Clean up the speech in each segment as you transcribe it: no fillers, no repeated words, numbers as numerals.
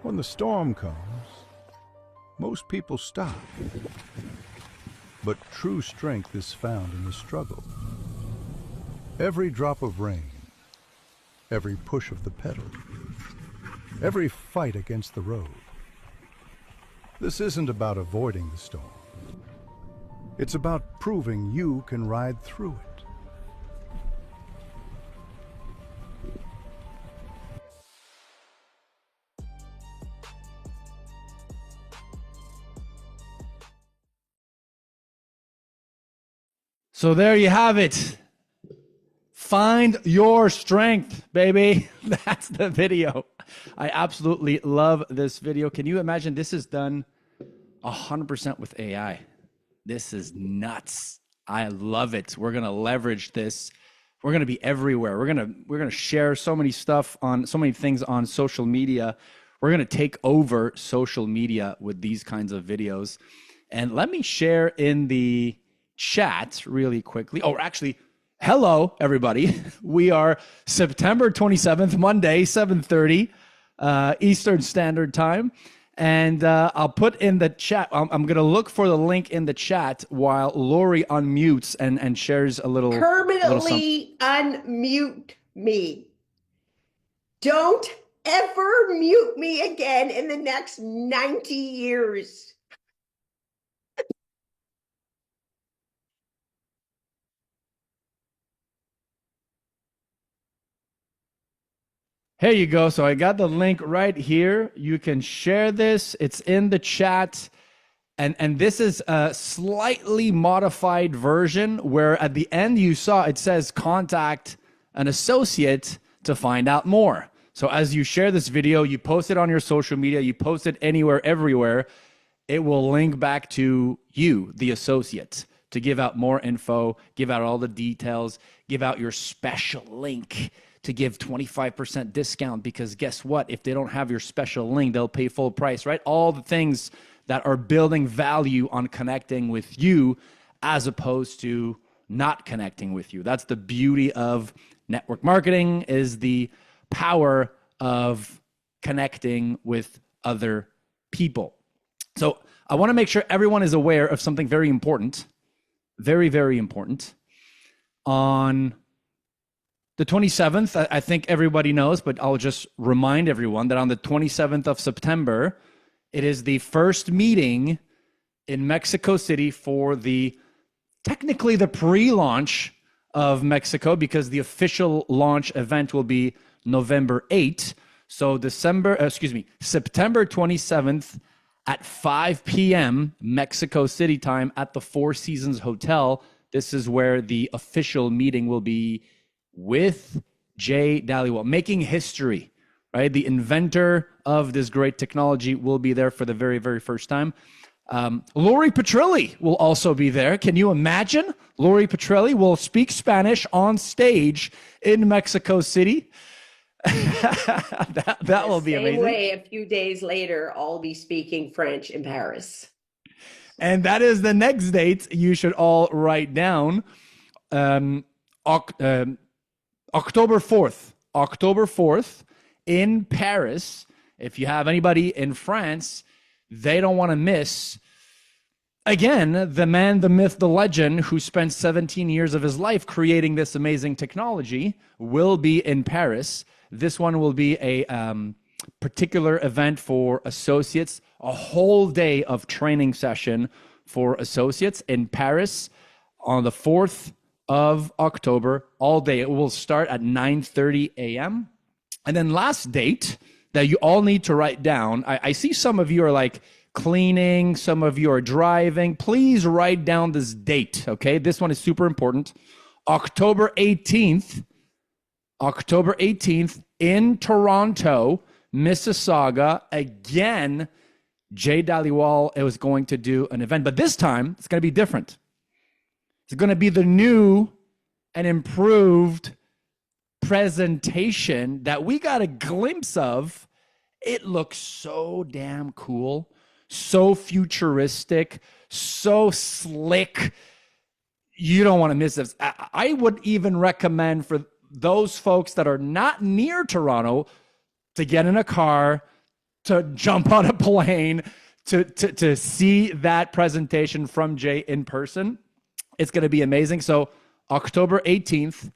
When the storm comes, most people stop. But true strength is found in the struggle. Every drop of rain, every push of the pedal, every fight against the road. This isn't about avoiding the storm. It's about proving you can ride through it. So there you have it. Find your strength, baby. That's the video. I absolutely love this video. Can you imagine this is done 100% with AI? This is nuts. I love it. We're going to leverage this. We're going to be everywhere. We're going to share so many stuff on so many things on social media. We're going to take over social media with these kinds of videos. And let me share in the chat really quickly. Oh, actually, hello, everybody. We are September 27th, Monday, 7:30 Eastern Standard Time. And I'll put in the chat, I'm going to look for the link in the chat while Lori unmutes and shares a little. Permanently unmute me. Don't ever mute me again in the next 90 years. Here you go. So I got the link right here. You can share this. It's in the chat. And this is a slightly modified version where at the end you saw it says contact an associate to find out more. So as you share this video, you post it on your social media, you post it anywhere, everywhere, it will link back to you, the associate, to give out more info, give out all the details, give out your special link to give 25% discount, because guess what? If they don't have your special link, they'll pay full price, right? All the things that are building value on connecting with you as opposed to not connecting with you. That's the beauty of network marketing, is the power of connecting with other people. So I want to make sure everyone is aware of something very important, very, very important. On the 27th, I think everybody knows, but I'll just remind everyone that on the 27th of September, it is the first meeting in Mexico City for technically the pre-launch of Mexico, because the official launch event will be November 8th. So September 27th at 5 p.m. Mexico City time at the Four Seasons Hotel. This is where the official meeting will be with Jay Dhaliwal, making history, right? The inventor of this great technology will be there for the very, very first time. Lori Petrilli will also be there. Can you imagine? Lori Petrilli will speak Spanish on stage in Mexico City. that will be amazing. Same way, a few days later, I'll be speaking French in Paris. And that is the next date you should all write down. October 4th in Paris. If you have anybody in France, they don't want to miss, again, the man, the myth, the legend who spent 17 years of his life creating this amazing technology will be in Paris. This one will be a particular event for associates, a whole day of training session for associates in Paris on the 4th of October, all day. It will start at 9:30 a.m. And then last date that you all need to write down, I see some of you are like cleaning, some of you are driving. Please write down this date, okay? This one is super important. October 18th in Toronto, Mississauga. Again, Jay Dhaliwal is going to do an event, but this time it's going to be different. It's going to be the new and improved presentation that we got a glimpse of. It looks so damn cool, so futuristic, so slick. You don't want to miss this. I would even recommend for those folks that are not near Toronto to get in a car, to jump on a plane to see that presentation from Jay in person. It's going to be amazing. So October 18th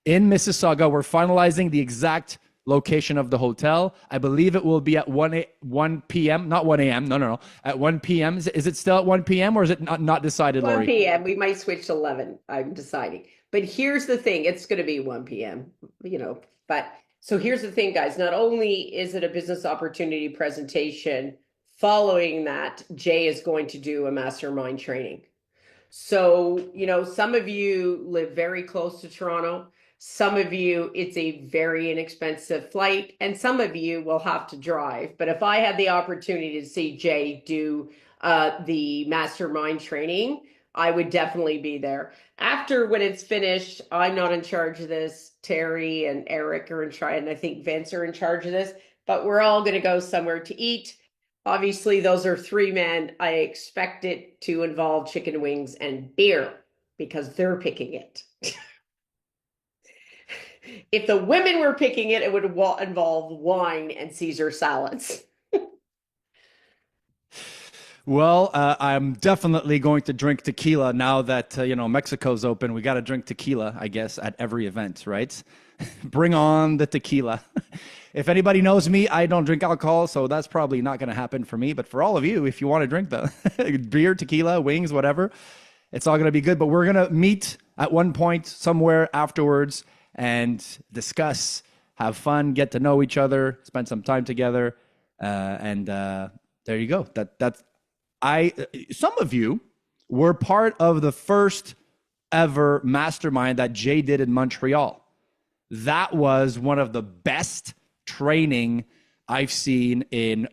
in Mississauga, we're finalizing the exact location of the hotel. I believe it will be at 1 p.m., not 1 a.m. No. At 1 p.m. Is it still at 1 p.m. or is it not decided, 1 Lori? p.m. We might switch to 11. I'm deciding. But here's the thing. It's going to be 1 p.m., but so here's the thing, guys. Not only is it a business opportunity presentation, following that, Jay is going to do a mastermind training. So, some of you live very close to Toronto. Some of you, it's a very inexpensive flight, and some of you will have to drive. But if I had the opportunity to see Jay do the mastermind training, I would definitely be there. After, when it's finished, I'm not in charge of this. Terry and Eric are in charge, and I think Vince are in charge of this. But we're all going to go somewhere to eat. Obviously, those are 3 men. I expect it to involve chicken wings and beer because they're picking it. If the women were picking it, it would involve wine and Caesar salads. Well, I'm definitely going to drink tequila now that, Mexico's open. We got to drink tequila, I guess, at every event, right? Bring on the tequila. If anybody knows me, I don't drink alcohol, so that's probably not going to happen for me. But for all of you, if you want to drink the beer, tequila, wings, whatever, it's all going to be good. But we're going to meet at one point somewhere afterwards and discuss, have fun, get to know each other, spend some time together. And there you go. Some of you were part of the first ever mastermind that Jay did in Montreal. That was one of the best training I've seen in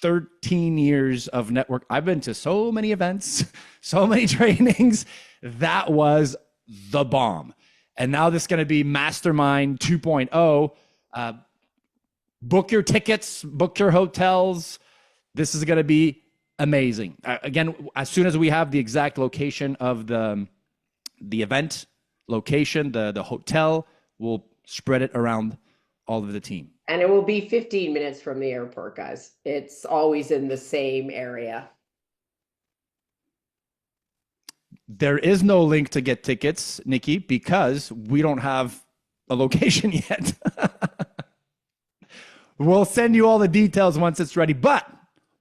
13 years of network. I've been to so many events, so many trainings. That was the bomb. And now this is going to be Mastermind 2.0. Book your tickets, book your hotels. This is going to be amazing. Again, as soon as we have the exact location of the event location, the hotel, we'll spread it around all of the team. And it will be 15 minutes from the airport, guys. It's always in the same area. There is no link to get tickets, Nikki, because we don't have a location yet. We'll send you all the details once it's ready, but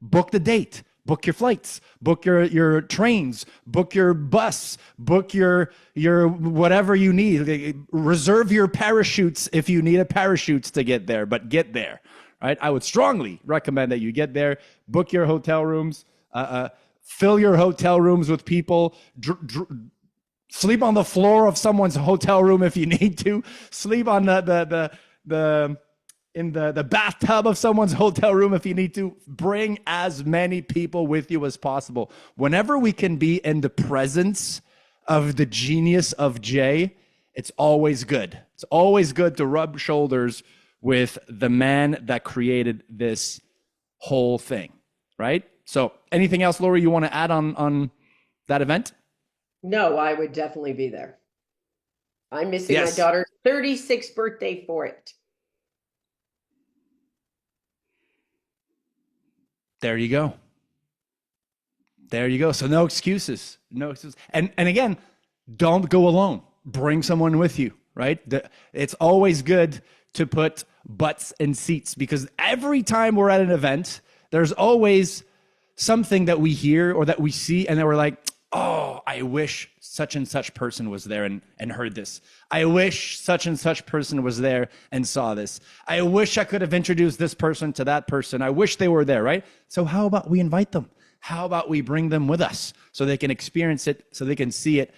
book the date, book your flights, book your trains, book your bus, book your whatever you need. Reserve your parachutes if you need a parachute to get there, but get there, right? I would strongly recommend that you get there, book your hotel rooms, fill your hotel rooms with people, sleep on the floor of someone's hotel room if you need to, sleep on in the bathtub of someone's hotel room if you need to. Bring as many people with you as possible. Whenever we can be in the presence of the genius of Jay, it's always good. It's always good to rub shoulders with the man that created this whole thing, right? So anything else, Lori, you want to add on that event? No, I would definitely be there. I'm missing my daughter's 36th birthday for it. There you go. There you go. So no excuses. No excuses. And again, don't go alone. Bring someone with you, right? It's always good to put butts in seats because every time we're at an event, there's always something that we hear or that we see and then we're like, oh, I wish such and such person was there and heard this. I wish such and such person was there and saw this. I wish I could have introduced this person to that person. I wish they were there, right? So how about we invite them? How about we bring them with us so they can experience it, so they can see it?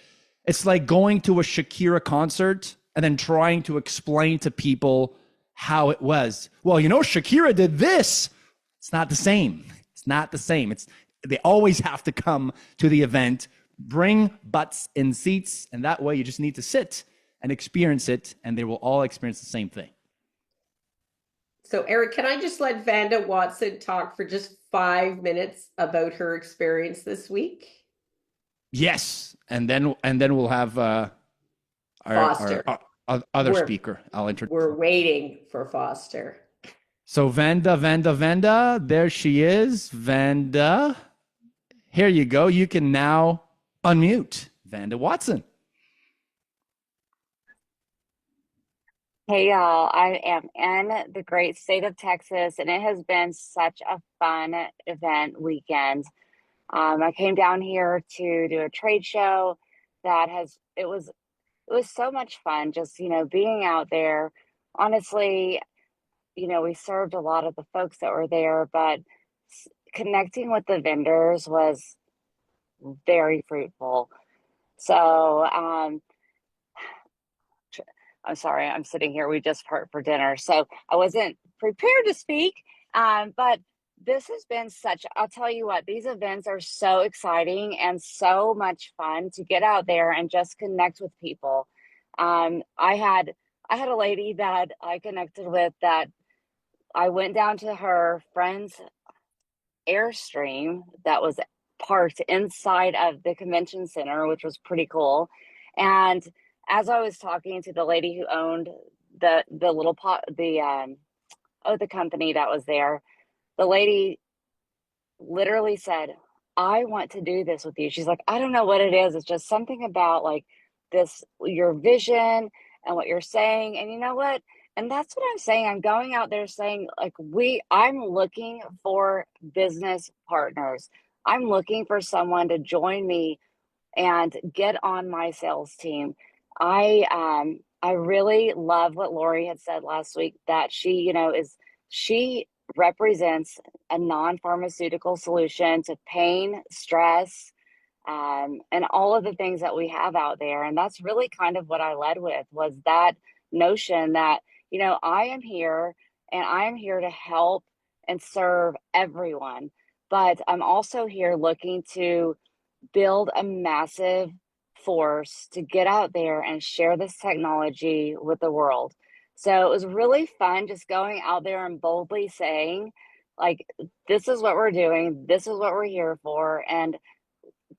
It's like going to a Shakira concert and then trying to explain to people how it was. Well, Shakira did this. It's not the same. It's not the same. They always have to come to the event, bring butts in seats, and that way you just need to sit and experience it, and they will all experience the same thing. So, Eric, can I just let Vanda Watson talk for just 5 minutes about her experience this week? Yes, and then we'll have our other speaker. I'll introduce. We're waiting for Foster. So Vanda, there she is. Vanda, here you go. You can now unmute Vanda Watson. Hey y'all, I am in the great state of Texas, and it has been such a fun event weekend. I came down here to do a trade show it was so much fun just, being out there. Honestly, we served a lot of the folks that were there, but connecting with the vendors was very fruitful. So, I'm sorry, I'm sitting here. We just part for dinner. So I wasn't prepared to speak. But this has been I'll tell you what, these events are so exciting and so much fun to get out there and just connect with people. I had a lady that I connected with that I went down to her friend's Airstream that was parked inside of the convention center, which was pretty cool. And as I was talking to the lady who owned the little pot, the company that was there, the lady literally said, "I want to do this with you." She's like, "I don't know what it is. It's just something about like this, your vision and what you're saying." And you know what? And that's what I'm saying. I'm going out there saying, like, I'm looking for business partners. I'm looking for someone to join me and get on my sales team. I really love what Lori had said last week, that she represents a non-pharmaceutical solution to pain, stress, and all of the things that we have out there. And that's really kind of what I led with, was that notion that, I am here and I am here to help and serve everyone. But I'm also here looking to build a massive force to get out there and share this technology with the world. So it was really fun just going out there and boldly saying, like, this is what we're doing, this is what we're here for, and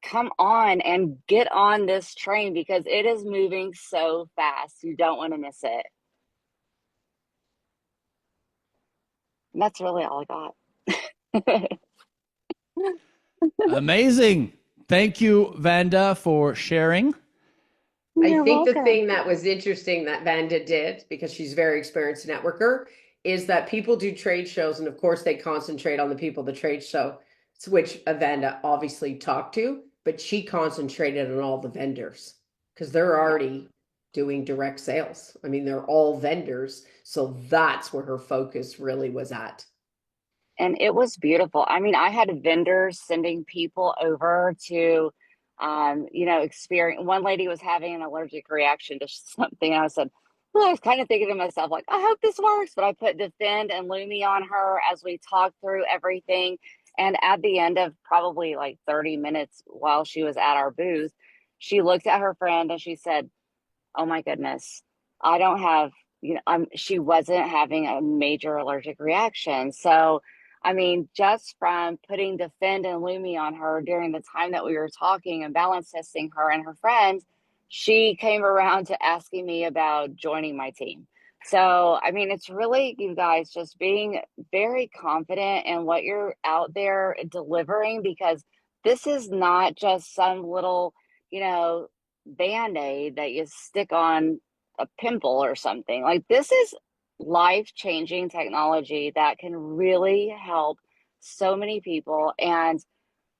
come on and get on this train because it is moving so fast. You don't want to miss it. And that's really all I got. Amazing. Thank you, Vanda, for sharing. You're I think the welcome. thing that was interesting that Vanda did, because she's a very experienced networker, is that people do trade shows, and of course they concentrate on the people the trade show, which Vanda obviously talked to, but she concentrated on all the vendors because they're already doing direct sales. I mean, they're all vendors, so that's where her focus really was at. And it was beautiful. I mean, I had vendors sending people over to, experience. One lady was having an allergic reaction to something. And I said, well, I was kind of thinking to myself, like, I hope this works. But I put Defend and Lumi on her as we talked through everything. And at the end of probably like 30 minutes while she was at our booth, she looked at her friend and she said, oh my goodness, I don't have, she wasn't having a major allergic reaction. So, I mean, just from putting Defend and Lumi on her during the time that we were talking and balance testing her and her friends, she came around to asking me about joining my team. So, I mean, it's really, you guys, just being very confident in what you're out there delivering, because this is not just some little, band-aid that you stick on a pimple or something. Like, this is life-changing technology that can really help so many people, and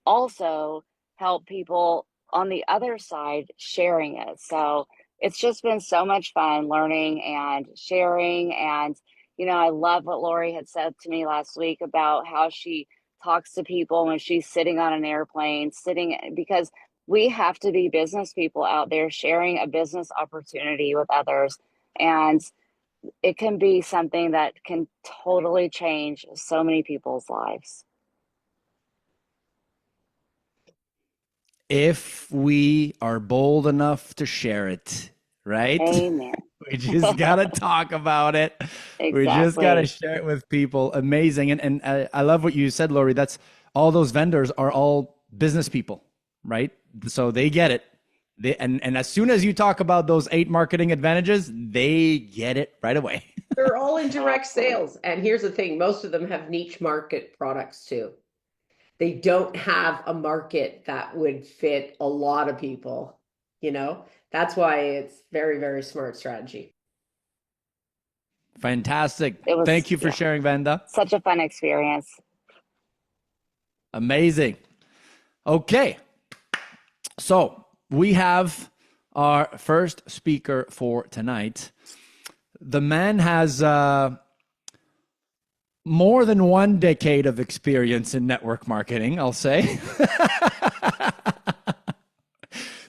also help people on the other side sharing it. So it's just been so much fun learning and sharing. And I love what Lori had said to me last week about how she talks to people when she's sitting on an airplane, because we have to be business people out there sharing a business opportunity with others. And it can be something that can totally change so many people's lives. If we are bold enough to share it, right? Amen. We just got to talk about it. Exactly. We just got to share it with people. Amazing. And I love what you said, Lori. That's all those vendors are all business people, right? So they get it. And as soon as you talk about those 8 marketing advantages, they get it right away. They're all in direct sales. And here's the thing, most of them have niche market products too. They don't have a market that would fit a lot of people, you know? That's why it's very, very smart strategy. Fantastic. It was, Thank you for yeah, sharing, Vanda. such a fun experience. Amazing. Okay. So we have our first speaker for tonight. The man has more than 1 decade of experience in network marketing, I'll say.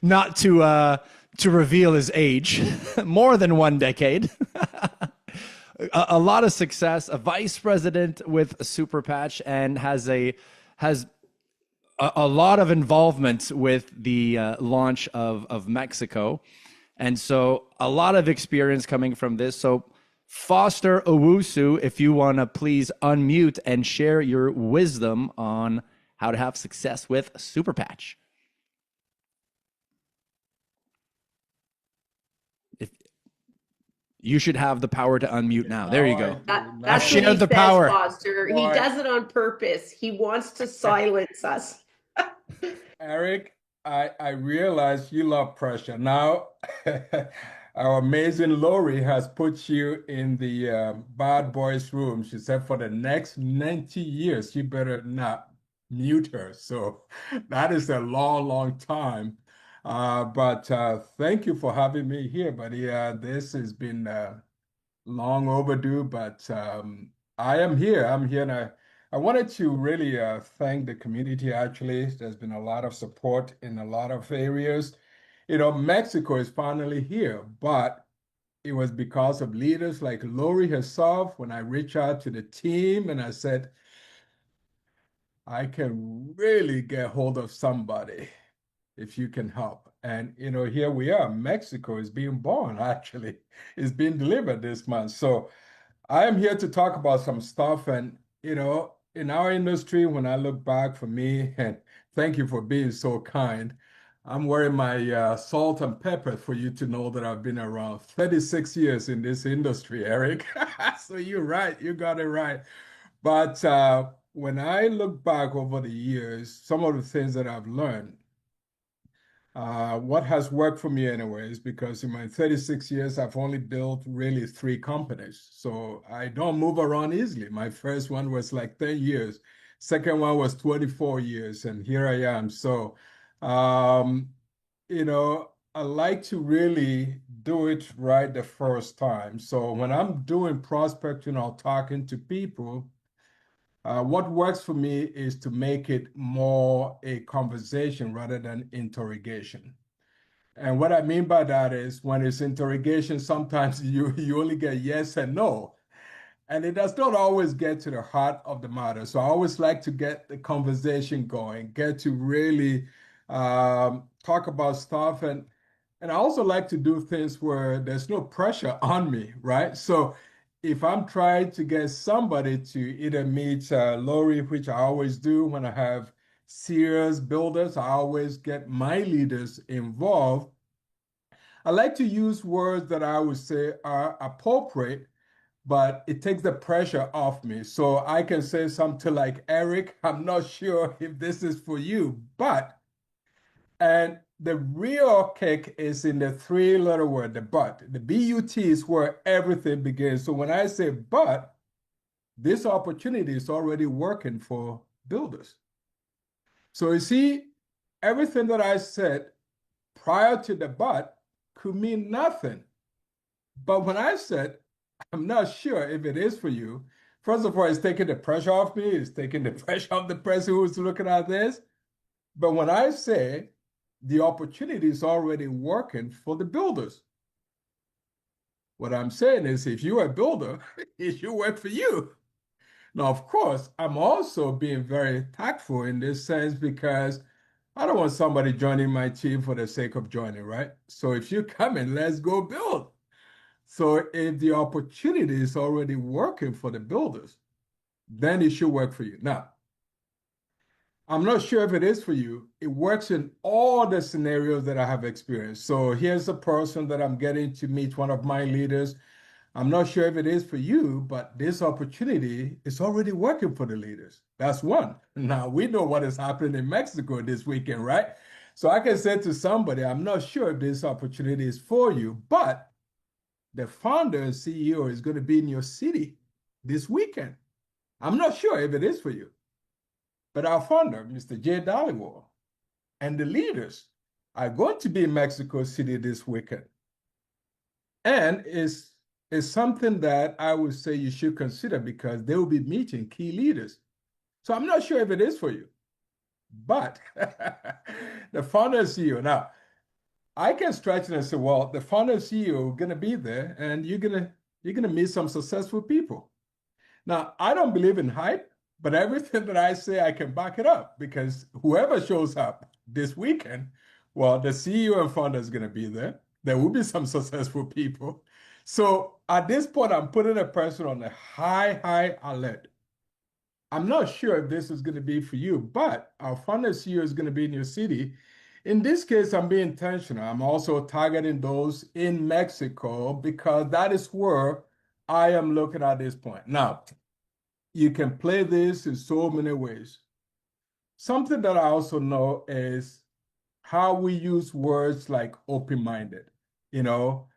Not to reveal his age. More than 1 decade. A lot of success, a vice president with Superpatch, and has a lot of involvement with the launch of Mexico. And so a lot of experience coming from this. So Foster Owusu, if you want to please unmute and share your wisdom on how to have success with Superpatch. You should have the power to unmute now. There you go. That's shared what he the says, power. Foster. He does it on purpose. He wants to silence us. Eric, I realize you love pressure. Now, our amazing Lori has put you in the bad boys room. She said for the next 90 years, you better not mute her. So that is a long, long time. But thank you for having me here, buddy. This has been long overdue, but I am here. I'm here, and I wanted to really thank the community. Actually, there's been a lot of support in a lot of areas. You know, Mexico is finally here, but it was because of leaders like Lori herself. When I reached out to the team and I said, I can really get hold of somebody if you can help. And, you know, here we are. Mexico is being born, actually. It's being delivered this month. So I am here to talk about some stuff. And, you know, in our industry, when I look back for me, and thank you for being so kind, I'm wearing my salt and pepper for you to know that I've been around 36 years in this industry, Eric. So you're right. You got it right. But when I look back over the years, some of the things that I've learned, what has worked for me anyways, because in my 36 years, I've only built really 3 companies. So I don't move around easily. My first one was like 10 years. Second one was 24 years, and here I am. So, you know, I like to really do it right the first time. So when I'm doing prospecting or talking to people, what works for me is to make it more a conversation rather than interrogation. And what I mean by that is when it's interrogation, sometimes you only get yes and no. And it does not always get to the heart of the matter. So I always like to get the conversation going, get to really talk about stuff. And I also like to do things where there's no pressure on me, right? So if I'm trying to get somebody to either meet Lori, which I always do when I have serious builders, I always get my leaders involved. I like to use words that I would say are appropriate, but it takes the pressure off me. So I can say something like, Eric, I'm not sure if this is for you, but, and the real kick is in the 3-letter word, the but. The B-U-T is where everything begins. So when I say but, this opportunity is already working for builders. So you see, everything that I said prior to the but could mean nothing. But when I said, I'm not sure if it is for you, first of all, it's taking the pressure off me. It's taking the pressure off the person who's looking at this. But when I say, the opportunity is already working for the builders. What I'm saying is, if you're a builder, it should work for you. Now, of course, I'm also being very tactful in this sense because I don't want somebody joining my team for the sake of joining, right? So if you come in, let's go build. So if the opportunity is already working for the builders, then it should work for you. Now, I'm not sure if it is for you. It works in all the scenarios that I have experienced. So here's a person that I'm getting to meet, one of my leaders. I'm not sure if it is for you, but this opportunity is already working for the leaders. That's one. Now we know what is happening in Mexico this weekend, right? So I can say to somebody, I'm not sure if this opportunity is for you, but the founder and CEO is going to be in your city this weekend. I'm not sure if it is for you, but our founder, Mr. Jay Dollywall, and the leaders are going to be in Mexico City this weekend. And it's something that I would say you should consider because they will be meeting key leaders. So I'm not sure if it is for you, but the founder and CEO. Now, I can stretch it and say, well, the founder and CEO are going to be there, and you're gonna meet some successful people. Now, I don't believe in hype, but everything that I say, I can back it up because whoever shows up this weekend, well, the CEO and founder is going to be there. There will be some successful people. So at this point, I'm putting a person on a high alert. I'm not sure if this is going to be for you, but our founder CEO is going to be in your city. In this case, I'm being intentional. I'm also targeting those in Mexico because that is where I am looking at this point. Now, you can play this in so many ways. Something that I also know is how we use words like open-minded. You know,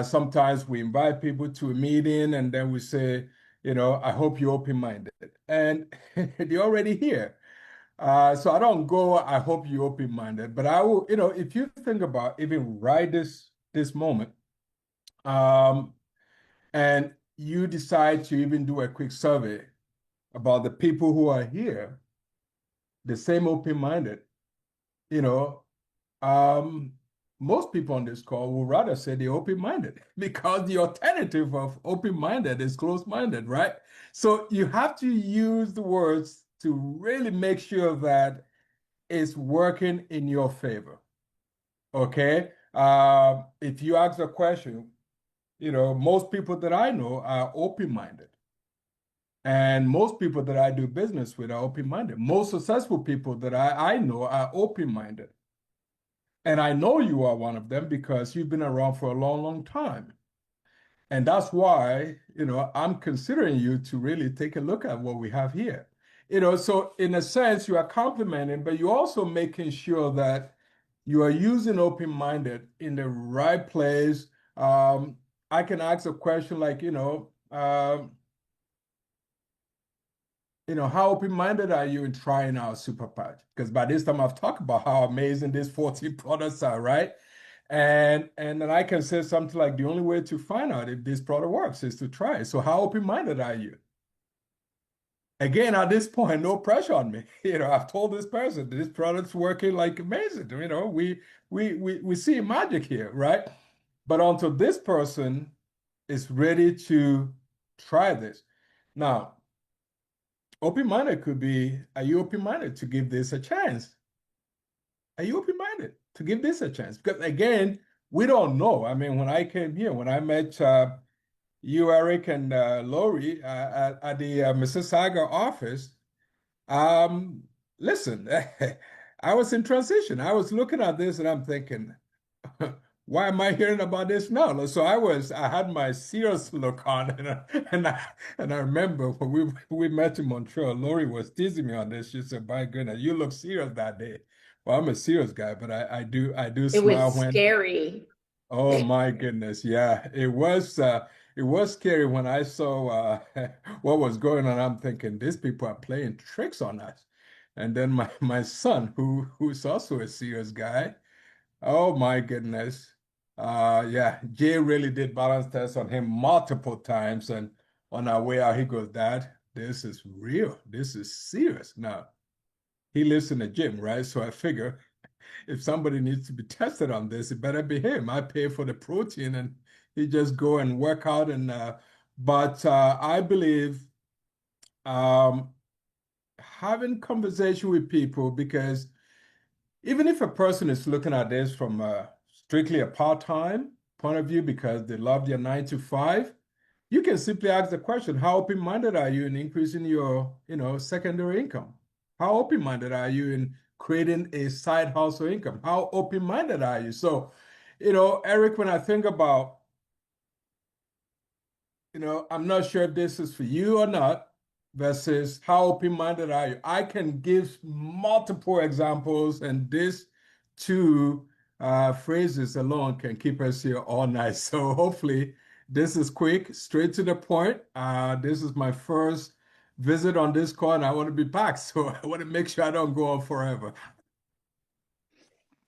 sometimes we invite people to a meeting and then we say, you know, I hope you're open-minded. And they're already here. So I don't go, I hope you're open-minded. But I will, you know, if you think about even right this moment, and you decide to even do a quick survey about the people who are here, the same open-minded, you know, most people on this call will rather say they're open-minded because the alternative of open-minded is closed-minded, right? So you have to use the words to really make sure that it's working in your favor, okay? If you ask a question, you know, most people that I know are open-minded. And most people that I do business with are open-minded. Most successful people that I know are open-minded. And I know you are one of them because you've been around for a long time. And that's why, you know, I'm considering you to really take a look at what we have here. You know, so in a sense, you are complimenting, but you're also making sure that you are using open-minded in the right place. I can ask a question like, how open-minded are you in trying out Super Patch? Because by this time I've talked about how amazing these 14 products are, right? And then I can say something like the only way to find out if this product works is to try it. So how open-minded are you? Again, at this point, no pressure on me. You know, I've told this person this product's working like amazing. You know, we see magic here, right? But until this person is ready to try this. Now, open-minded could be, are you open-minded to give this a chance? Are you open-minded to give this a chance? Because again, we don't know. I mean, when I came here, when I met you, Eric, and Lori at the Mississauga office, listen, I was in transition. I was looking at this and I'm thinking, why am I hearing about this now? So I had my serious look on, and I remember when we met in Montreal, Lori was teasing me on this. She said, "My goodness, you look serious that day." Well, I'm a serious guy, but I do It smile was when. scary. Oh my goodness, yeah, it was scary when I saw what was going on. I'm thinking these people are playing tricks on us, and then my son, who's also a serious guy. Oh my goodness. Yeah, Jay really did balance tests on him multiple times. And on our way out, he goes, Dad, this is real. This is serious. Now, he lives in a gym, right? So I figure if somebody needs to be tested on this, it better be him. I pay for the protein and he just go and work out. But I believe having conversation with people, because even if a person is looking at this from strictly a part-time point of view because they love their 9 to 5, you can simply ask the question, how open-minded are you in increasing your, secondary income? How open-minded are you in creating a side hustle income? How open-minded are you? So, Eric, when I think about I'm not sure if this is for you or not, versus how open-minded are you? I can give multiple examples, and this two phrases alone can keep us here all night. So hopefully this is quick, straight to the point. This is my first visit on this call, and I want to be back. So I want to make sure I don't go on forever.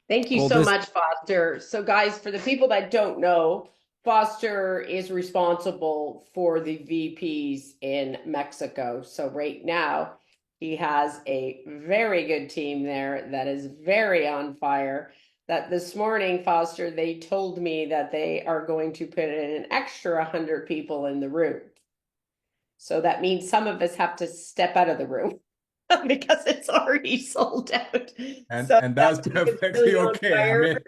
Thank you Well, so this- much, Foster. So, guys, for the people that don't know, Foster is responsible for the VPs in Mexico. So, right now, he has a very good team there that is very on fire. That this morning, Foster, they told me that they are going to put in an extra 100 people in the room. So that means some of us have to step out of the room because it's already sold out. And So that's that team is perfectly really on okay. I fire.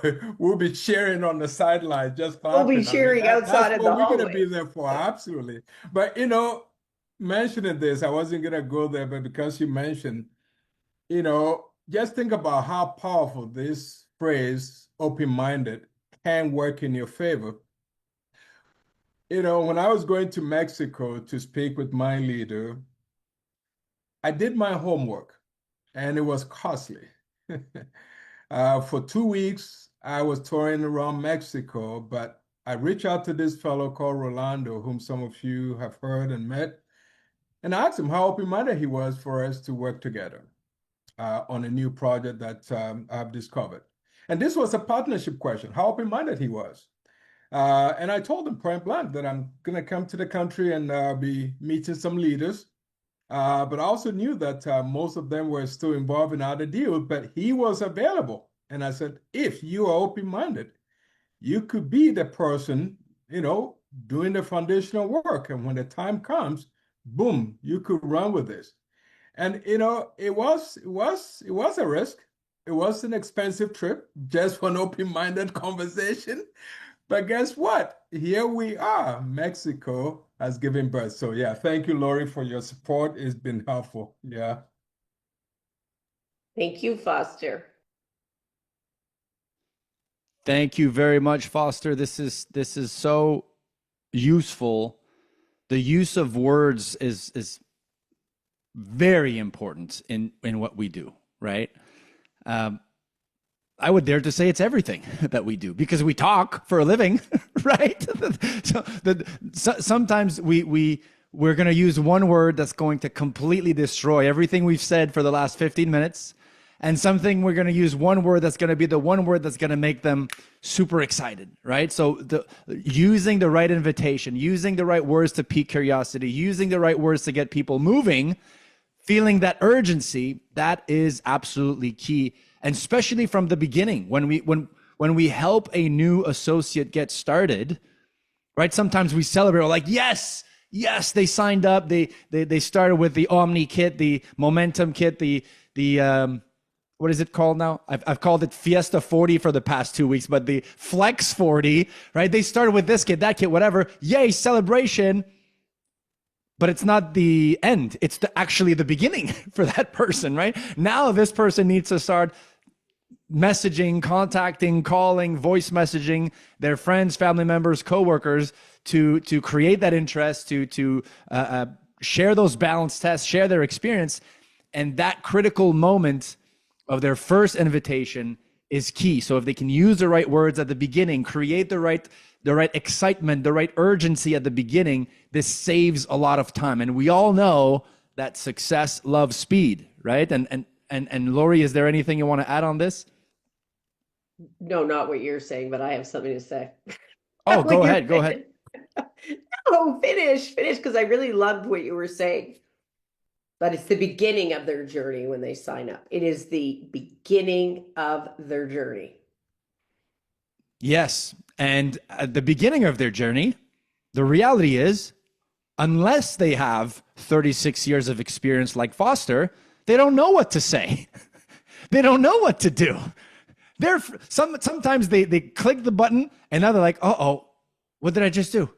mean, we'll be cheering on the sidelines, just We'll be clapping. cheering outside that's in what the we're going to hallway. be there for, absolutely. But mentioning this, I wasn't going to go there, but because you mentioned, just think about how powerful this phrase, open-minded, can work in your favor. When I was going to Mexico to speak with my leader, I did my homework, and it was costly. For 2 weeks, I was touring around Mexico, but I reached out to this fellow called Rolando, whom some of you have heard and met, and I asked him how open-minded he was for us to work together on a new project that I've discovered. And this was a partnership question, how open-minded he was. And I told him point blank that I'm going to come to the country and be meeting some leaders. But I also knew that most of them were still involved in other deals, but he was available. And I said, if you are open-minded, you could be the person, doing the foundational work. And when the time comes, boom, you could run with this. And, it was a risk. It was an expensive trip just for an open-minded conversation. But guess what? Here we are. Mexico has given birth. So yeah, thank you, Lori, for your support. It's been helpful. Yeah. Thank you, Foster. Thank you very much, Foster. This is so useful. The use of words is very important in what we do, right? I would dare to say it's everything that we do because we talk for a living, right? Sometimes we're going to use one word that's going to completely destroy everything we've said for the last 15 minutes. And something we're going to use one word that's going to be the one word that's going to make them super excited, right? So using the right invitation, using the right words to pique curiosity, using the right words to get people moving, feeling that urgency, that is absolutely key. And especially from the beginning, when we help a new associate get started, right? Sometimes we celebrate, we're like, yes, they signed up. They started with the Omni kit, the Momentum kit, the what is it called now? I've called it Fiesta 40 for the past 2 weeks, but the Flex 40, right? They started with this kit, that kit, whatever. Yay, celebration. But it's not the end. It's actually the beginning for that person, right? Now this person needs to start messaging, contacting, calling, voice messaging their friends, family members, coworkers to create that interest, to share those balance tests, share their experience. And that critical moment of their first invitation is key. So if they can use the right words at the beginning, create the right excitement, the right urgency at the beginning, this saves a lot of time. And we all know that success loves speed, right? And Lori, is there anything you want to add on this? No, not what you're saying, but I have something to say. Oh, go What you're ahead. Go ahead. saying. No, finish, because I really loved what you were saying. But it's the beginning of their journey when they sign up. It is the beginning of their journey. Yes. And at the beginning of their journey, the reality is, unless they have 36 years of experience like Foster, they don't know what to say. They don't know what to do. Sometimes they click the button and now they're like, uh-oh, what did I just do?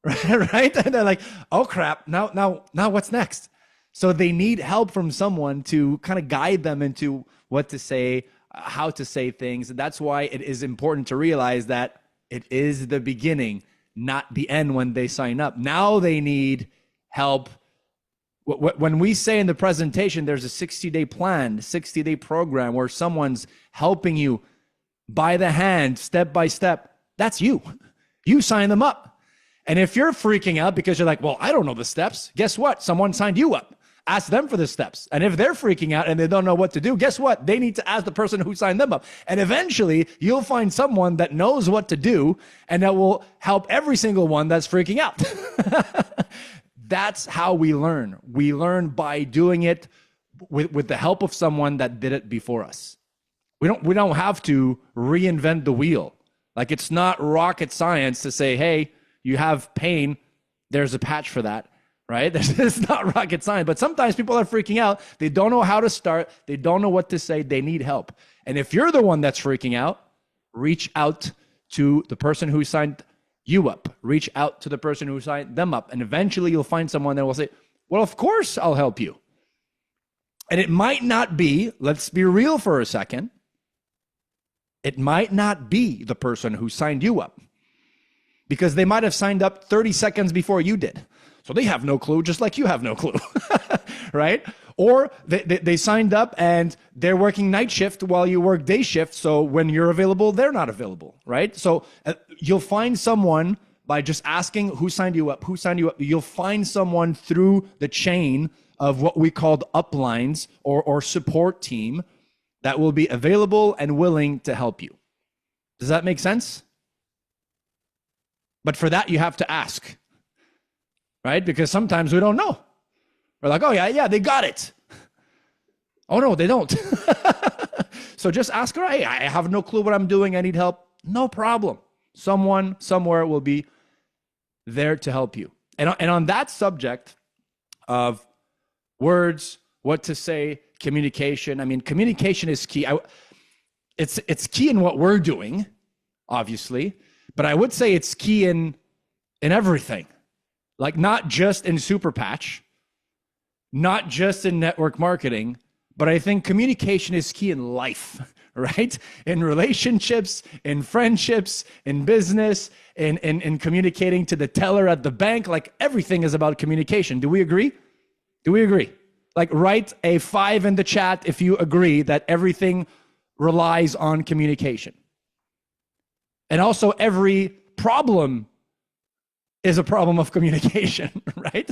Right? And they're like, oh crap, now what's next? So they need help from someone to kind of guide them into what to say, how to say things. And that's why it is important to realize that it is the beginning. not the end when they sign up. Now they need help. When we say in the presentation, there's a 60-day plan, 60-day program where someone's helping you by the hand, step by step, that's you. You sign them up. And if you're freaking out because you're like, well, I don't know the steps, guess what? Someone signed you up. Ask them for the steps. And if they're freaking out and they don't know what to do, guess what? They need to ask the person who signed them up. And eventually you'll find someone that knows what to do and that will help every single one that's freaking out. That's how we learn. We learn by doing it with the help of someone that did it before us. We don't have to reinvent the wheel. Like, it's not rocket science to say, hey, you have pain, there's a patch for that, right? It's not rocket science. But sometimes people are freaking out. They don't know how to start. They don't know what to say. They need help. And if you're the one that's freaking out, reach out to the person who signed you up. Reach out to the person who signed them up. And eventually you'll find someone that will say, well, of course I'll help you. And it might not be, let's be real for a second, it might not be the person who signed you up, because they might have signed up 30 seconds before you did. So they have no clue, just like you have no clue, right? Or they signed up and they're working night shift while you work day shift. So when you're available, they're not available, right? So you'll find someone by just asking who signed you up, who signed you up. You'll find someone through the chain of what we called uplines or support team that will be available and willing to help you. Does that make sense? But for that, you have to ask, right? Because sometimes we don't know. We're like, oh, yeah, they got it. Oh, no, they don't. So just ask her, hey, I have no clue what I'm doing. I need help. No problem. Someone somewhere will be there to help you. And on that subject of words, what to say, communication, I mean, communication is key. It's key in what we're doing, obviously. But I would say it's key in everything, like not just in Super Patch, not just in network marketing, but I think communication is key in life, right? In relationships, in friendships, in business, in communicating to the teller at the bank. Like, everything is about communication. Do we agree? Do we agree? Like, write a 5 in the chat if you agree that everything relies on communication. And also, every problem is a problem of communication, right?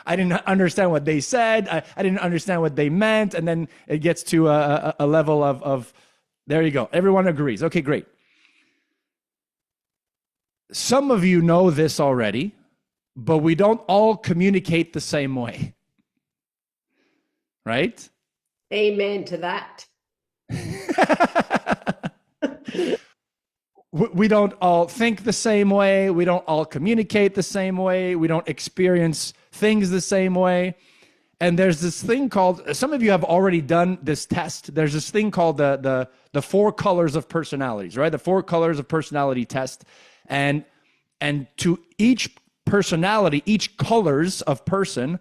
I didn't understand what they said. I didn't understand what they meant. And then it gets to a level of, there you go. Everyone agrees. Okay, great. Some of you know this already, but we don't all communicate the same way, right? Amen to that. We don't all think the same way. We don't all communicate the same way. We don't experience things the same way. And there's this thing called, some of you have already done this test. There's this thing called the 4 colors of personalities, right? The 4 colors of personality test. And to each personality, each colors of person,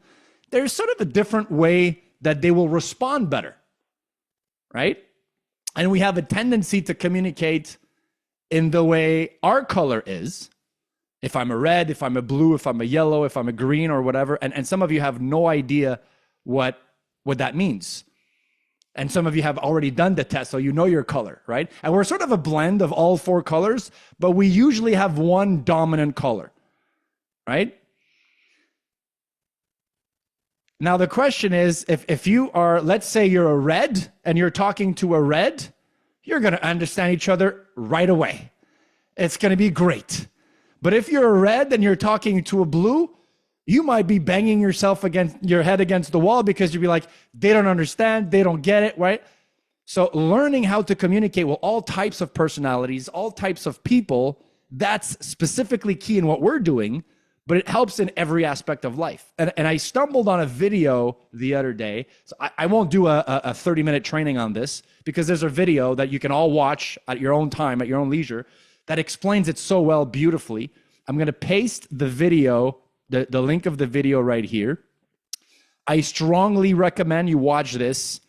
there's sort of a different way that they will respond better, right? And we have a tendency to communicate in the way our color is. If I'm a red, if I'm a blue, if I'm a yellow, if I'm a green or whatever. And some of you have no idea what that means. And some of you have already done the test, so you know your color, right? And we're sort of a blend of all 4 colors, but we usually have one dominant color, right? Now the question is, if you are, let's say you're a red and you're talking to a red, you're going to understand each other right away. It's going to be great. But if you're a red and you're talking to a blue, you might be banging your head against the wall because you'll be like, they don't understand, they don't get it, right? So learning how to communicate with all types of personalities, all types of people, that's specifically key in what we're doing, but it helps in every aspect of life. And I stumbled on a video the other day. So I won't do a 30-minute training on this, because there's a video that you can all watch at your own time, at your own leisure, that explains it so well, beautifully. I'm going to paste the video, the link of the video right here. I strongly recommend you watch this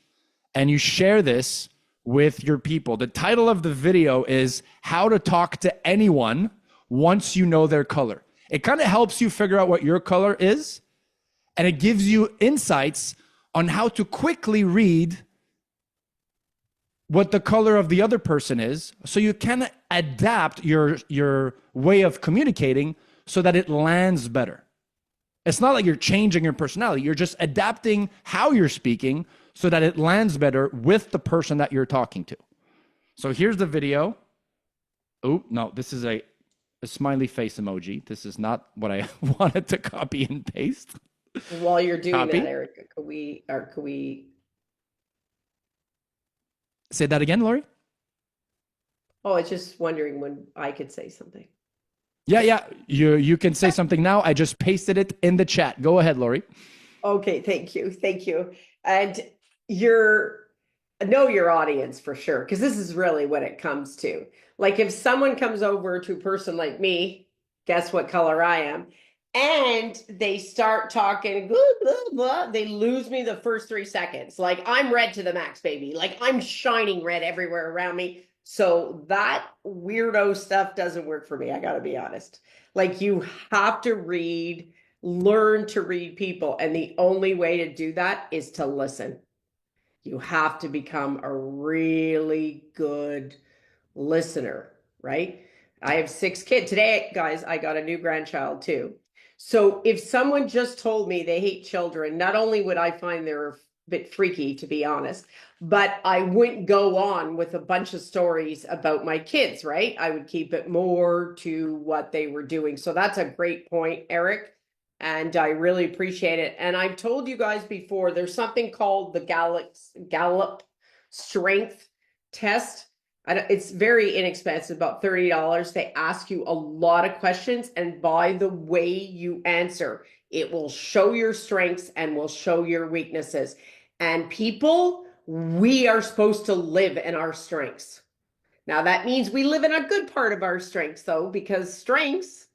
and you share this with your people. The title of the video is How to Talk to Anyone once you know their color. It kind of helps you figure out what your color is, and it gives you insights on how to quickly read what the color of the other person is, so you can adapt your way of communicating so that it lands better. It's not like you're changing your personality. You're just adapting how you're speaking so that it lands better with the person that you're talking to. So here's the video. Oh, no, this is a smiley face emoji. This is not what I wanted to copy and paste. While you're doing Copy. that, Eric, could we? Say that again, Lori? Oh, I was just wondering when I could say something. Yeah. You can say something now. I just pasted it in the chat. Go ahead, Lori. Okay, thank you. And know your audience for sure, because this is really what it comes to. Like if someone comes over to a person like me, guess what color I am, and they start talking, blah, blah, blah, they lose me the first 3 seconds. Like I'm red to the max, baby. Like I'm shining red everywhere around me. So that weirdo stuff doesn't work for me. I got to be honest. Like you have to learn to read people. And the only way to do that is to listen. You have to become a really good listener, right? I have 6 kids. Today, guys, I got a new grandchild too. So if someone just told me they hate children, not only would I find they're a bit freaky, to be honest, but I wouldn't go on with a bunch of stories about my kids, right? I would keep it more to what they were doing. So that's a great point, Eric. And I really appreciate it. And I've told you guys before, there's something called the Gallup Strength Test. It's very inexpensive, about $30. They ask you a lot of questions, and by the way you answer, it will show your strengths and will show your weaknesses. And people, we are supposed to live in our strengths. Now that means we live in a good part of our strengths though, because strengths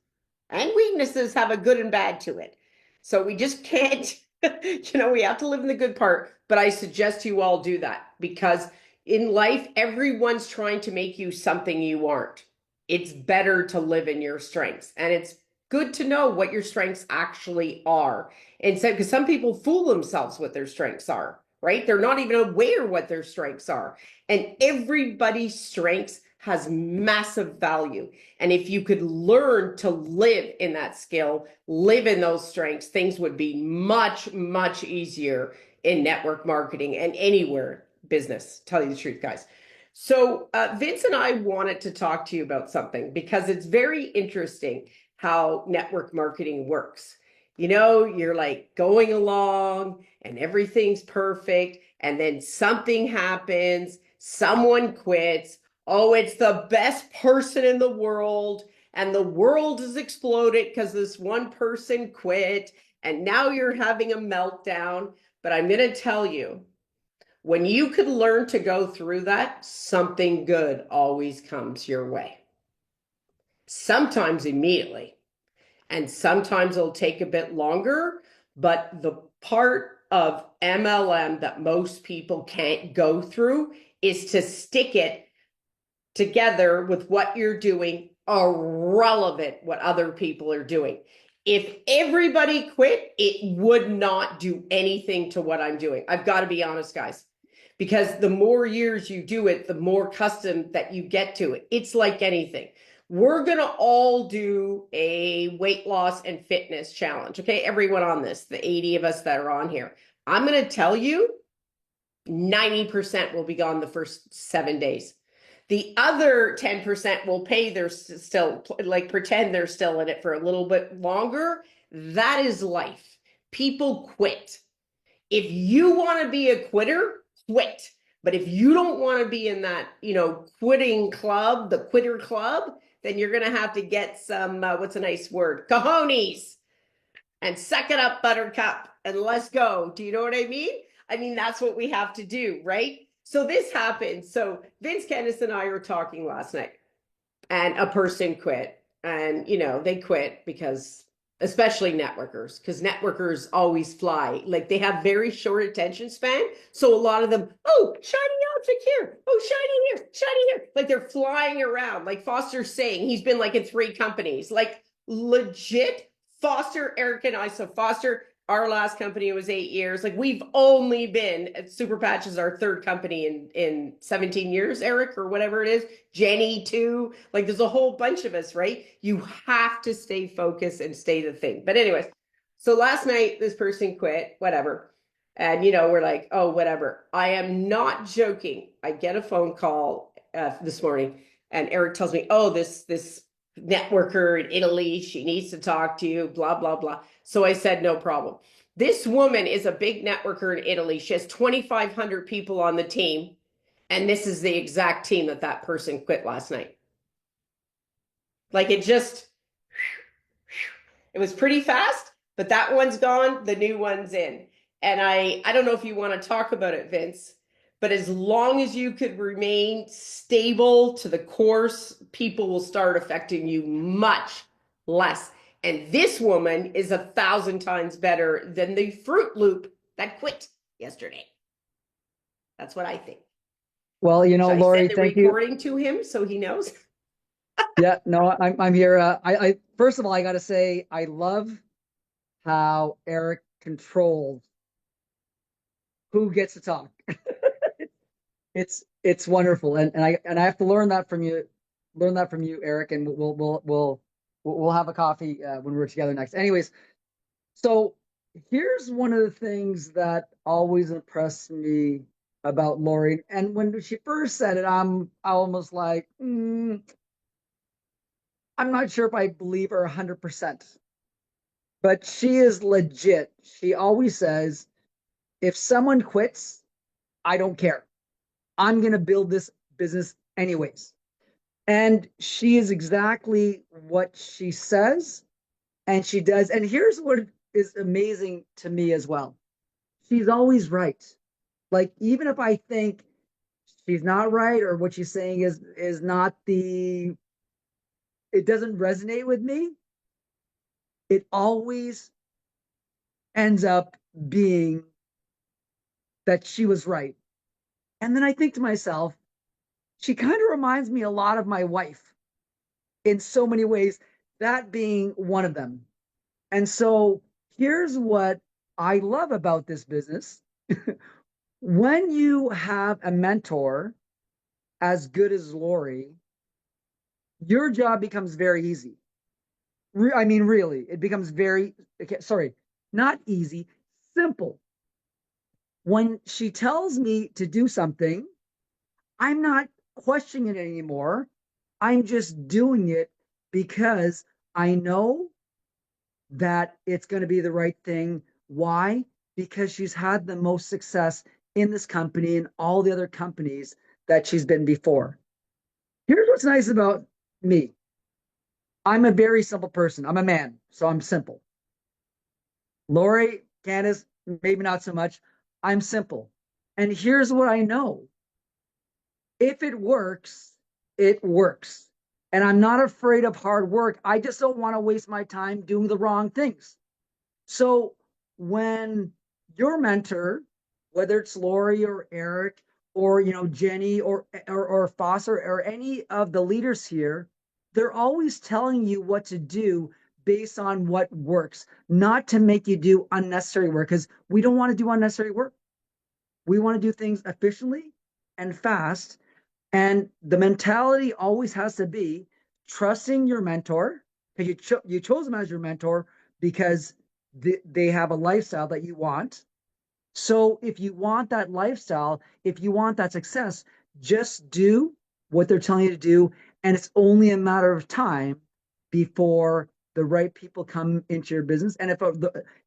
and weaknesses have a good and bad to it. So we just can't, we have to live in the good part, but I suggest you all do that, because in life, everyone's trying to make you something you aren't. It's better to live in your strengths, and it's good to know what your strengths actually are. And so, because some people fool themselves what their strengths are, right? They're not even aware what their strengths are. And everybody's strengths has massive value. And if you could learn to live in that skill, live in those strengths, things would be much, much easier in network marketing and anywhere business, tell you the truth, guys. So Vince and I wanted to talk to you about something, because it's very interesting how network marketing works. You're like going along and everything's perfect, and then something happens, someone quits. Oh, it's the best person in the world, and the world has exploded because this one person quit, and now you're having a meltdown. But I'm going to tell you, when you could learn to go through that, something good always comes your way. Sometimes immediately, and sometimes it'll take a bit longer, but the part of MLM that most people can't go through is to stick it together with what you're doing, irrelevant what other people are doing. If everybody quit, it would not do anything to what I'm doing. I've got to be honest, guys, because the more years you do it, the more custom that you get to it. It's like anything. We're going to all do a weight loss and fitness challenge. Okay, everyone on this, the 80 of us that are on here, I'm going to tell you 90% will be gone the first 7 days. The other 10% will pay their still, like pretend they're still in it for a little bit longer. That is life. People quit. If you want to be a quitter, quit. But if you don't want to be in that, quitting club, the quitter club, then you're going to have to get some, what's a nice word? Cojones. And suck it up, buttercup, and let's go. Do you know what I mean? I mean, that's what we have to do, right? So this happened. So Vince Kennis and I were talking last night, and a person quit. And, they quit because, especially networkers, because networkers always fly. Like they have very short attention span. So a lot of them, oh, shiny perfect here. Oh, shiny here, shiny here. Like they're flying around. Like Foster's saying, he's been like in 3 companies. Like legit, Foster, Eric, and I. So Foster, our last company was 8 years. Like we've only been at Super Patch is our 3rd company in 17 years, Eric, or whatever it is. Jenny too. Like there's a whole bunch of us, right? You have to stay focused and stay the thing. But anyways, so last night this person quit, whatever. And we're like, oh, whatever. I am not joking. I get a phone call this morning, and Eric tells me, oh, this networker in Italy, she needs to talk to you, blah, blah, blah. So I said, no problem. This woman is a big networker in Italy. She has 2,500 people on the team. And this is the exact team that person quit last night. Like it was pretty fast, but that one's gone. The new one's in. And I don't know if you want to talk about it, Vince, but as long as you could remain stable to the course, people will start affecting you much less. And this woman is 1,000 times better than the Fruit Loop that quit yesterday. That's what I think. Well, Should Lori, I send the thank you. recording to him so he knows? Yeah, no, I'm here. I first of all, I got to say, I love how Eric controls who gets to talk. It's wonderful, and I have to learn that from you, Eric, and we'll have a coffee when we're together next. Anyways, so here's one of the things that always impressed me about Lori, and when she first said it, I'm almost like, I'm not sure if I believe her 100%, but she is legit. She always says, if someone quits, I don't care. I'm going to build this business anyways. And she is exactly what she says, and she does. And here's what is amazing to me as well. She's always right. Like, even if I think she's not right, or what she's saying is not it doesn't resonate with me, it always ends up being that she was right. And then I think to myself, she kind of reminds me a lot of my wife in so many ways, that being one of them. And so here's what I love about this business. When you have a mentor as good as Lori, your job becomes very easy. I mean, really, it becomes very, not easy, simple. When she tells me to do something, I'm not questioning it anymore. I'm just doing it because I know that it's going to be the right thing. Why? Because she's had the most success in this company and all the other companies that she's been before. Here's what's nice about me. I'm a very simple person. I'm a man, so I'm simple. Lori, Candace, maybe not so much. I'm simple. And here's what I know. If it works, it works. And I'm not afraid of hard work. I just don't want to waste my time doing the wrong things. So when your mentor, whether it's Lori or Eric or Jenny or Foster or any of the leaders here, they're always telling you what to do based on what works, not to make you do unnecessary work, because we don't want to do unnecessary work. We want to do things efficiently and fast. And the mentality always has to be trusting your mentor, because you chose them as your mentor because they have a lifestyle that you want. So if you want that lifestyle, if you want that success, just do what they're telling you to do. And it's only a matter of time before the right people come into your business. And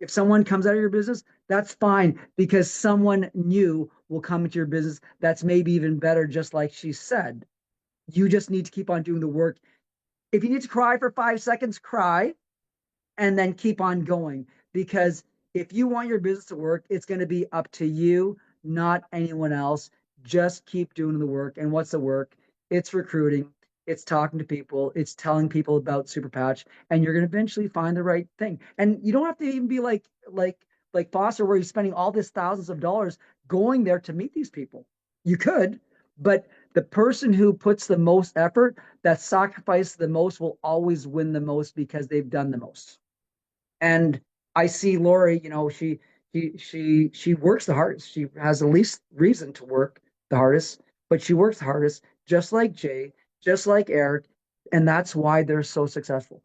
if someone comes out of your business, that's fine, because someone new will come into your business that's maybe even better, just like she said. You just need to keep on doing the work. If you need to cry for 5 seconds, cry, and then keep on going. Because if you want your business to work, it's going to be up to you, not anyone else. Just keep doing the work. And what's the work? It's recruiting. It's talking to people. It's telling people about Super Patch, and you're going to eventually find the right thing. And you don't have to even be like Foster, where you're spending all this thousands of dollars going there to meet these people. You could, but the person who puts the most effort, that sacrifices the most, will always win the most because they've done the most. And I see Lori, she works the hardest. She has the least reason to work the hardest, but she works the hardest, just like Jay, just like Eric, and that's why they're so successful.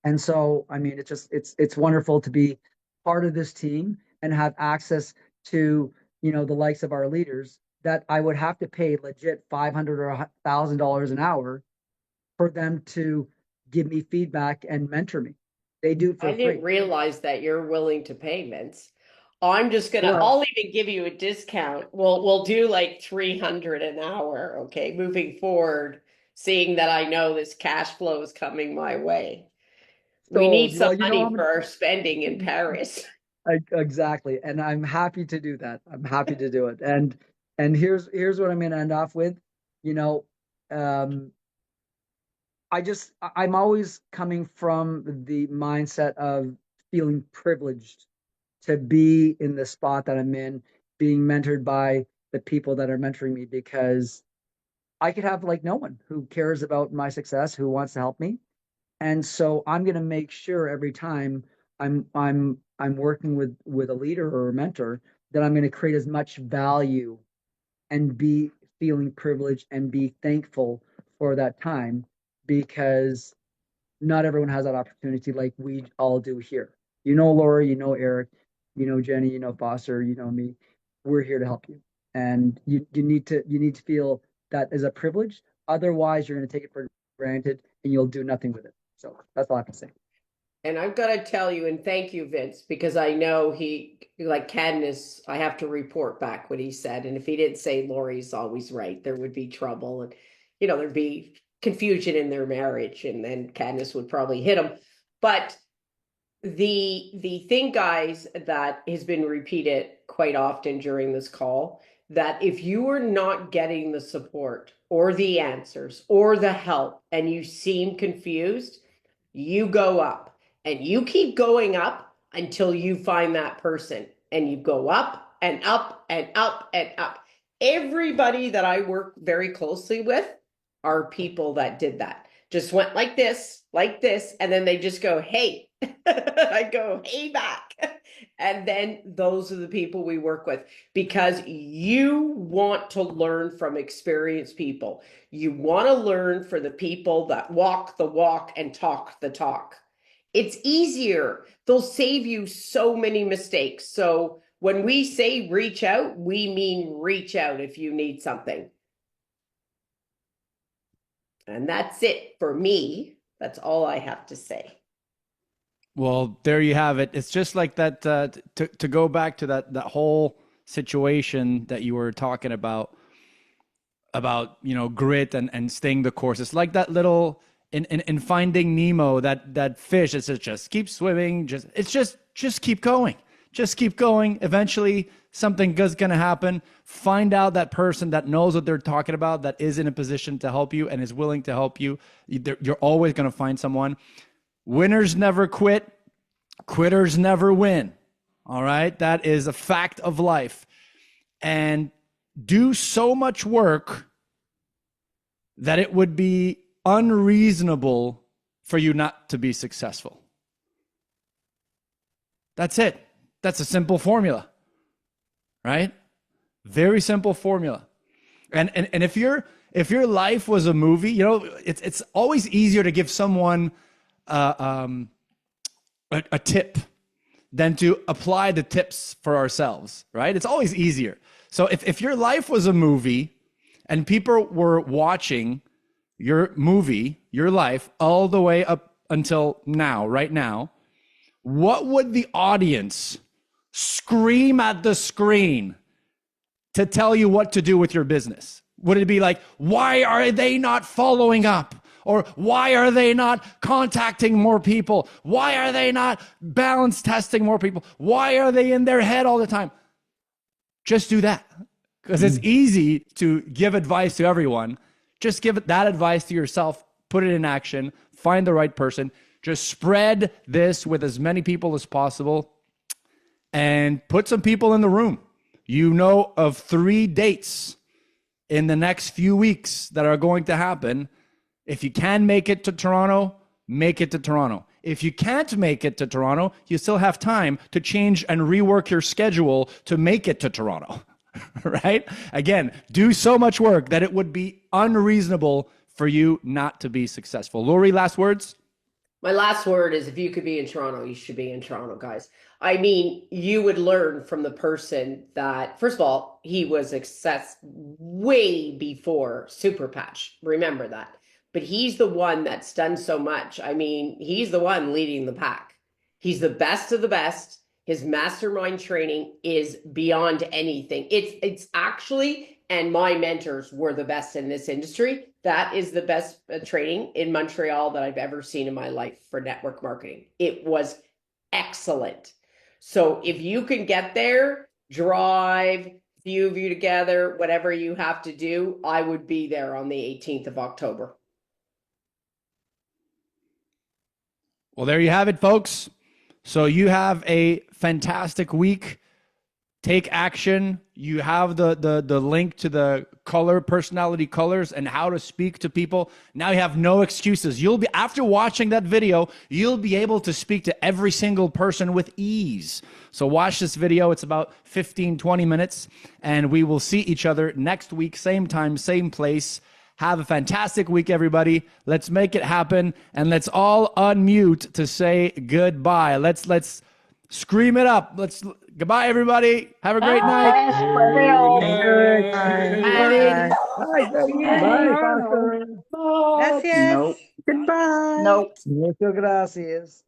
And so, I mean, it's wonderful to be part of this team and have access to, the likes of our leaders that I would have to pay legit $500 or $1,000 an hour for them to give me feedback and mentor me. They do it for I didn't free. realize that you're willing to pay, Vince. I'm just gonna, Well, I'll even give you a discount. We'll do like 300 an hour, okay, moving forward, seeing that I know this cash flow is coming my way. We so, need some well, you know, money I'm for our spending in Paris. exactly, and I'm happy to do that. I'm happy to do it. And here's what I'm going to end off with. You know, um, I'm always coming from the mindset of feeling privileged to be in the spot that I'm in, being mentored by the people that are mentoring me, because I could have like no one who cares about my success, who wants to help me. And so I'm going to make sure every time I'm working with a leader or a mentor that I'm going to create as much value and be feeling privileged and be thankful for that time, because not everyone has that opportunity like we all do here. Laura, Eric, Jenny, Foster, me. We're here to help you. And you need to feel that is a privilege. Otherwise, you're going to take it for granted and you'll do nothing with it. So that's all I can say. And I've got to tell you, and thank you, Vince, because I know he, like Cadmus, I have to report back what he said. And if he didn't say Lori's always right, there would be trouble. And, there'd be confusion in their marriage. And then Cadmus would probably hit him. But the thing, guys, that has been repeated quite often during this call, that if you are not getting the support or the answers or the help and you seem confused, you go up. And you keep going up until you find that person. And you go up and up and up and up. Everybody that I work very closely with are people that did that. Just went like this, and then they just go, hey. I go, hey, back. And then those are the people we work with, because you want to learn from experienced people. You want to learn from the people that walk the walk and talk the talk. It's easier. They'll save you so many mistakes. So when we say reach out, we mean reach out if you need something. And that's it for me. That's all I have to say. Well, there you have it. It's just like that. To go back to that whole situation that you were talking about grit and staying the course. It's like that little in Finding Nemo, that fish. It says just keep swimming. Just keep going. Just keep going. Eventually, something good's gonna happen. Find out that person that knows what they're talking about, that is in a position to help you and is willing to help you. You're always gonna find someone. Winners never quit. Quitters never win. All right. That is a fact of life. And do so much work that it would be unreasonable for you not to be successful. That's it. That's a simple formula, right? Very simple formula. And if your life was a movie, it's always easier to give someone a tip than to apply the tips for ourselves, right? It's always easier. So if your life was a movie and people were watching your movie, your life, all the way up until now, right now, what would the audience scream at the screen to tell you what to do with your business? Would it be like, why are they not following up? Or why are they not contacting more people? Why are they not balance testing more people? Why are they in their head all the time? Just do that. Because it's easy to give advice to everyone. Just give that advice to yourself, put it in action, find the right person. Just spread this with as many people as possible and put some people in the room. You know of 3 dates in the next few weeks that are going to happen. If you can make it to Toronto, make it to Toronto. If you can't make it to Toronto, you still have time to change and rework your schedule to make it to Toronto, right? Again, do so much work that it would be unreasonable for you not to be successful. Lori, last words? My last word is if you could be in Toronto, you should be in Toronto, guys. I mean, you would learn from the person that, first of all, he was success way before Super Patch. Remember that. But he's the one that's done so much. I mean, he's the one leading the pack. He's the best of the best. His mastermind training is beyond anything. It's actually, and my mentors were the best in this industry. That is the best training in Montreal that I've ever seen in my life for network marketing. It was excellent. So if you can get there, drive, few of you together, whatever you have to do, I would be there on the 18th of October. Well, there you have it, folks. So you have a fantastic week. Take action. You have the link to the personality colors and how to speak to people. Now you have no excuses. You'll be, after watching that video, you'll be able to speak to every single person with ease. So watch this video. It's about 15, 20 minutes, and we will see each other next week, same time, same place. Have a fantastic week, everybody. Let's make it happen, and let's all unmute to say goodbye. Let's scream it up. Goodbye, everybody. Have a great night. Bye. Gracias. Goodbye. Nope. Muchas gracias.